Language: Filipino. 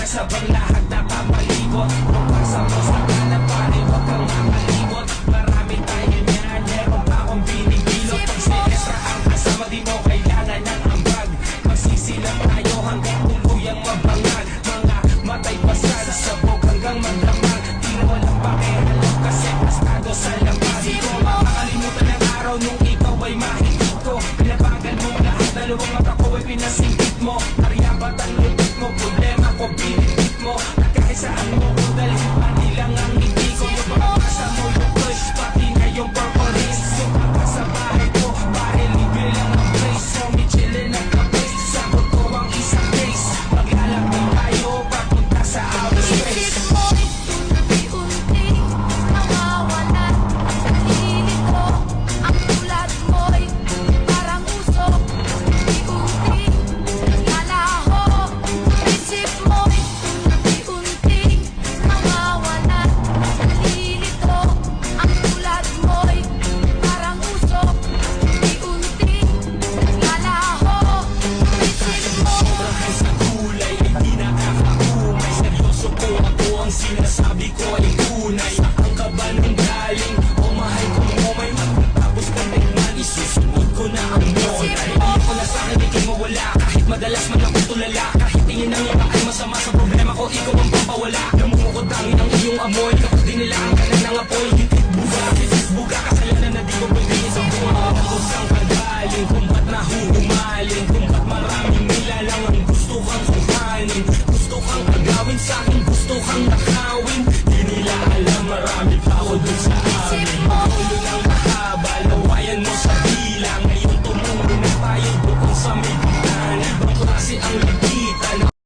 sa lahat nakapalibot. Kung pasa mo sa kanan pare, huwag kang makalimot. Marami tayo niyan, meron pa akong binibilot. Pag si Ezra ang kasama, di mo kailangan ng ambag. Magsisilap tayo hanggang tuluyang mabangag. Mga matay pasad, sabog hanggang magdamag. Di mo lang pakialam kasi pastado sa labas. Di ko makakalimutan ng araw nung ikaw ay mahigit ko. Pinabagan mo lahat, dalawang mata ko ay pinasingkit mo. Nariyabat ang lupit mo, problema ko binibit mo. At kahit saan mo ko dalhin, panilang ang hindi ko. Yung pagkakasa mo yung push, pati na yung purple haze. Yung pagka sa bahay ko, bahil libre lang ang place. So may chillin at kapis, sagot ko ang isang case. Maglalakbay tayo, papunta sa outer space. Unti-unti nawawala sa pilit ko. Ang tulad mo'y parang usok. Unti-unti naglalaho. Isip mo'y unti-unti nawawala sa pilit ko. Ang tulad mo'y parang usok. Unti-unti naglalaho. Isip mo Sobrang sa kulay ay di nakakaumay. Seryoso ko ako, ang sinasabi ko ay tunay. Ang kaba ng galing, o mahal ko mo may matapos ka tingnan. Isusunod ko na ang monay. Ayoko na sa akin, ikay mawala. Kahit madalas man ako tulala. Kahit tingin ng iba ay masama sa problema ko, ikaw ang papawala. Namumukod tangin ang iyong amoy. Kapag dinilaan ka na ng apoy, hitit buga, hitit buga. Kasalanan na di ko pwedeng sa buhay. Kusang kagaling, kung ba't nahuhumaling, kung ba't maraming nilalang ang gusto kang kuhanin. Gusto kang agawin sa akin, gusto kang nakawin. Di nila alam, marami pa ako dun sa amin. Magulo ng mahaba, lawayan mo sa bilang. Ngayon tumulo na tayo doon sa may